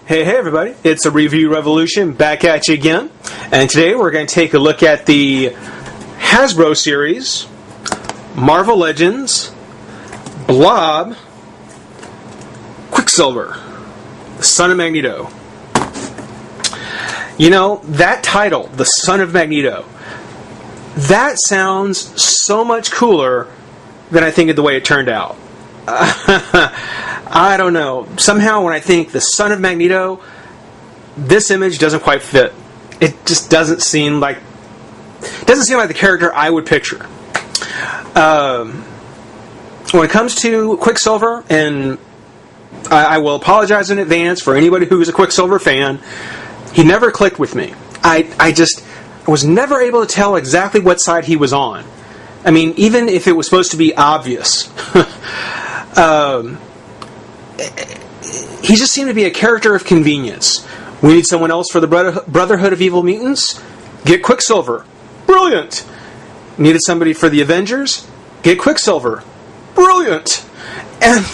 Hey everybody, it's a Review Revolution back at you again, and today we're going to take a look at the Hasbro series, Marvel Legends, Blob, Quicksilver, the Son of Magneto. You know, that title, the Son of Magneto, that sounds so much cooler than I think of the way it turned out. I don't know. Somehow when I think the Son of Magneto, this image doesn't quite fit. It just doesn't seem like the character I would picture. When it comes to Quicksilver, and I will apologize in advance for anybody who is a Quicksilver fan, he never clicked with me. I was never able to tell exactly what side he was on. I mean, even if it was supposed to be obvious. He just seemed to be a character of convenience. We need someone else for the Brotherhood of Evil Mutants? Get Quicksilver. Brilliant! Needed somebody for the Avengers? Get Quicksilver. Brilliant! And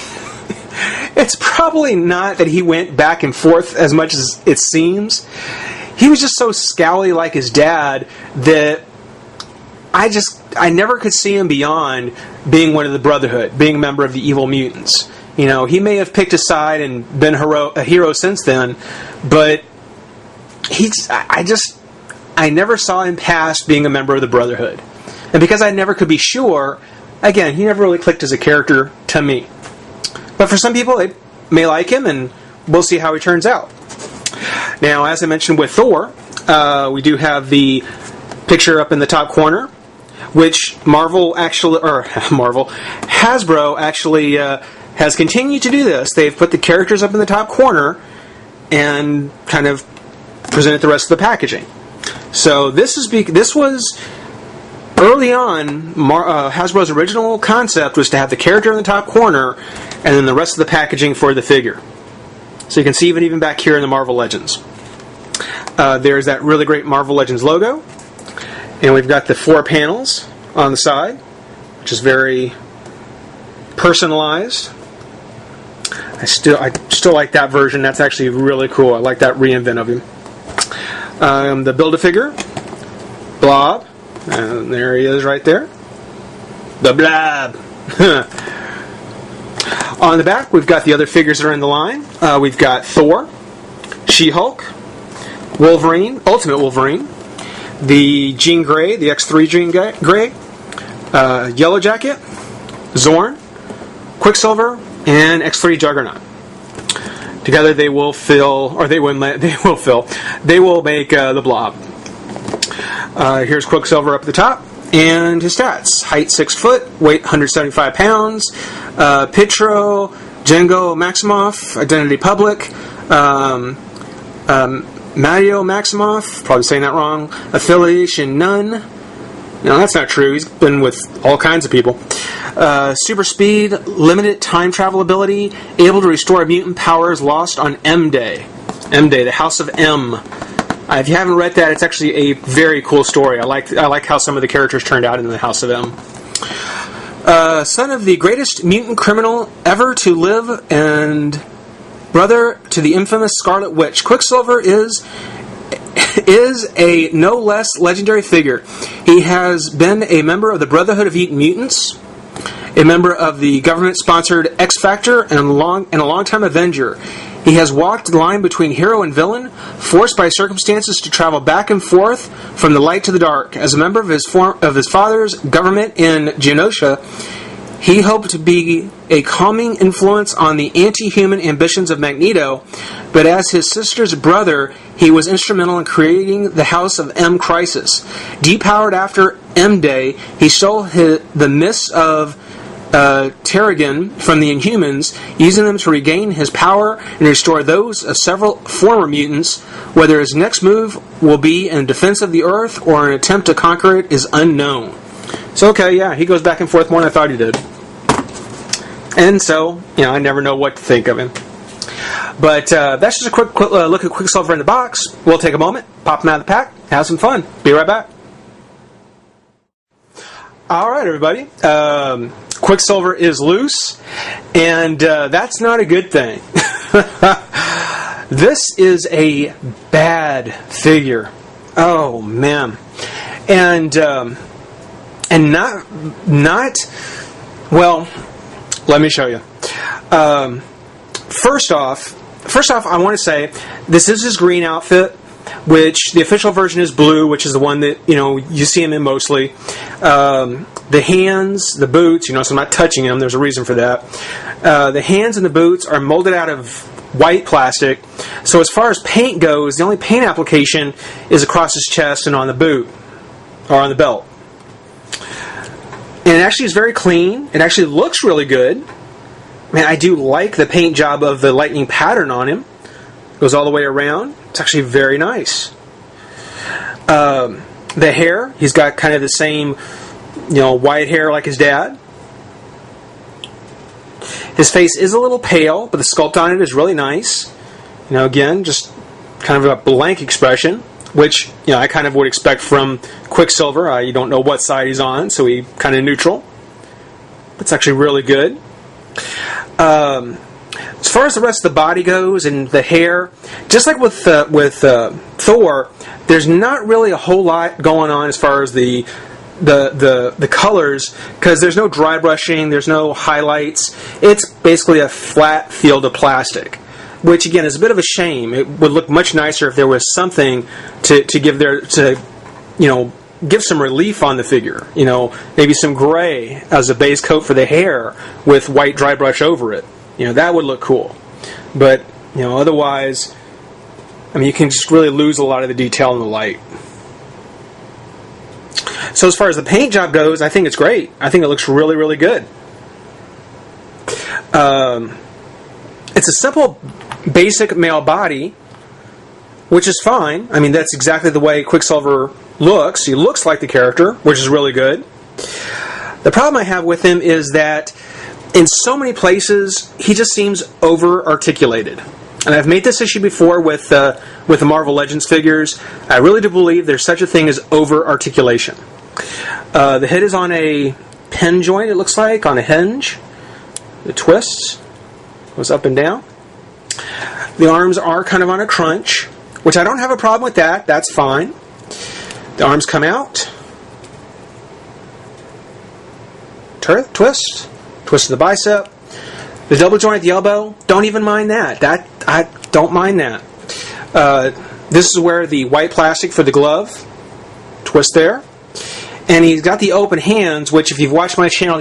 it's probably not that he went back and forth as much as it seems. He was just so scowly like his dad that I never could see him beyond being one of the Brotherhood, being a member of the Evil Mutants. You know, he may have picked a side and been a hero since then, but I never saw him past being a member of the Brotherhood. And because I never could be sure, again, he never really clicked as a character to me. But for some people, they may like him, and we'll see how he turns out. Now, as I mentioned with Thor, we do have the picture up in the top corner, which Hasbro actually has continued to do this. They've put the characters up in the top corner and kind of presented the rest of the packaging. So this was early on. Hasbro's original concept was to have the character in the top corner and then the rest of the packaging for the figure. So you can see even back here in the Marvel Legends. There's that really great Marvel Legends logo. And we've got the 4 panels on the side, which is very personalized. I still like that version. That's actually really cool. I like that reinvent of him. The Build-A-Figure, Blob, and there he is right there. The Blob. On the back, we've got the other figures that are in the line. We've got Thor, She-Hulk, Wolverine, Ultimate Wolverine, the Jean Grey, the X3 Jean Grey, Yellow Jacket, Zorn, Quicksilver, and X3 Juggernaut. Together they will make the Blob. Here's Quicksilver up at the top, and his stats: height 6 foot, weight 175 pounds, Pietro Django Maximoff, identity public, Mario Maximoff, probably saying that wrong, affiliation none. No, that's not true. He's been with all kinds of people. Super speed, limited time travel ability, able to restore mutant powers lost on M-Day. M-Day, the House of M. If you haven't read that, it's actually a very cool story. I like how some of the characters turned out in the House of M. Son of the greatest mutant criminal ever to live and brother to the infamous Scarlet Witch, Quicksilver is a no less legendary figure. He has been a member of the Brotherhood of Evil Mutants, a member of the government-sponsored X Factor, and a long-time Avenger. He has walked the line between hero and villain, forced by circumstances to travel back and forth from the light to the dark. As a member of his father's government in Genosha, he hoped to be a calming influence on the anti-human ambitions of Magneto, but as his sister's brother, he was instrumental in creating the House of M crisis. Depowered after M-Day, he stole the mists of Terrigen from the Inhumans, using them to regain his power and restore those of several former mutants. Whether his next move will be in defense of the Earth or an attempt to conquer it is unknown. So, okay, yeah, he goes back and forth more than I thought he did. And so, I never know what to think of him. But that's just a quick look at Quicksilver in the box. We'll take a moment, pop him out of the pack, have some fun. Be right back. All right, everybody. Quicksilver is loose, and that's not a good thing. This is a bad figure. Oh man, and not well. Let me show you. First off, I want to say this is his green outfit, which the official version is blue, which is the one that you see him in mostly. The hands, the boots, so I'm not touching him. There's a reason for that. The hands and the boots are molded out of white plastic. So as far as paint goes, the only paint application is across his chest and on the boot or on the belt. And it actually is very clean. It actually looks really good. Man, I do like the paint job of the lightning pattern on him. It goes all the way around. It's actually very nice. The hair, he's got kind of the same, white hair like his dad. His face is a little pale, but the sculpt on it is really nice. Again, just kind of a blank expression, which, I kind of would expect from Quicksilver. You don't know what side he's on, so he's kind of neutral. It's actually really good. As far as the rest of the body goes and the hair, just like with Thor, there's not really a whole lot going on as far as the colors, because there's no dry brushing, there's no highlights. It's basically a flat field of plastic, which again is a bit of a shame. It would look much nicer if there was something to give some relief on the figure. Maybe some gray as a base coat for the hair with white dry brush over it. That would look cool. But otherwise, you can just really lose a lot of the detail in the light. So as far as the paint job goes, I think it's great. I think it looks really, really good. It's a simple, basic male body, which is fine. That's exactly the way Quicksilver looks. He looks like the character, which is really good. The problem I have with him is that in so many places, he just seems over-articulated. And I've made this issue before with the Marvel Legends figures. I really do believe there's such a thing as over-articulation. The head is on a pin joint, it looks like, on a hinge. It twists, goes up and down. The arms are kind of on a crunch, which I don't have a problem with that. That's fine. The arms come out. Twist of the bicep. The double joint at the elbow, don't even mind that. I don't mind that. This is where the white plastic for the glove, twist there. And he's got the open hands, which if you've watched my channel,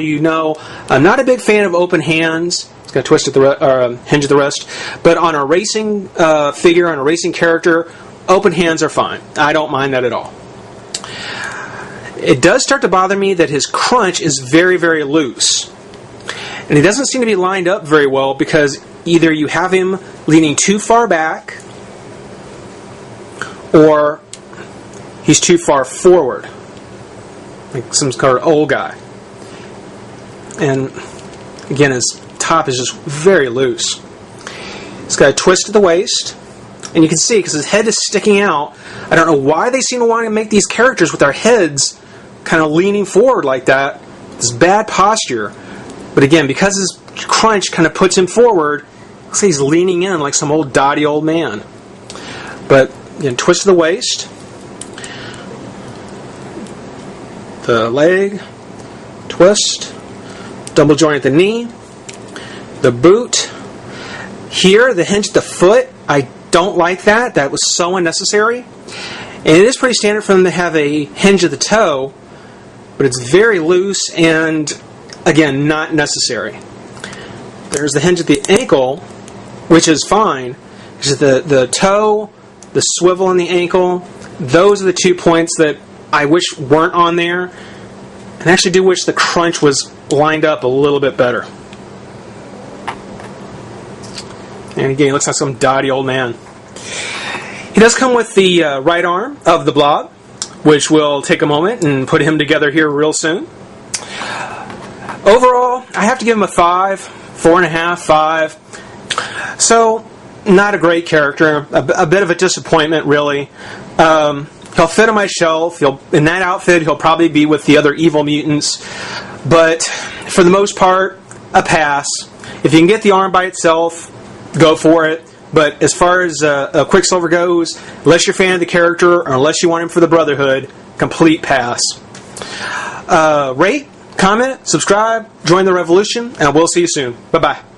I'm not a big fan of open hands. It's got to twist at the hinge at the wrist. But on a racing figure, on a racing character, open hands are fine. I don't mind that at all. It does start to bother me that his crunch is very, very loose. And he doesn't seem to be lined up very well, because either you have him leaning too far back or he's too far forward, like some kind of old guy. And again, his top is just very loose. He's got a twist at the waist, and you can see because his head is sticking out. I don't know why they seem to want to make these characters with their heads kind of leaning forward like that. It's bad posture. But again, because his crunch kind of puts him forward, looks like he's leaning in like some old dotty old man. But again, twist of the waist, the leg, twist, double joint at the knee, the boot. Here, the hinge at the foot, I don't like that. That was so unnecessary. And it is pretty standard for them to have a hinge at the toe, but it's very loose and, again, not necessary. There's the hinge at the ankle, which is fine. Just the toe, the swivel on the ankle, those are the 2 points that I wish weren't on there. And I actually do wish the crunch was lined up a little bit better. And again, he looks like some dotty old man. He does come with the right arm of the Blob, which will take a moment and put him together here real soon. Overall, I have to give him a 5, 4.5, 5. So, not a great character. A bit of a disappointment, really. He'll fit on my shelf. In that outfit, he'll probably be with the other evil mutants. But, for the most part, a pass. If you can get the arm by itself, go for it. But as far as Quicksilver goes, unless you're a fan of the character or unless you want him for the Brotherhood, complete pass. Rate, comment, subscribe, join the revolution, and we'll see you soon. Bye-bye.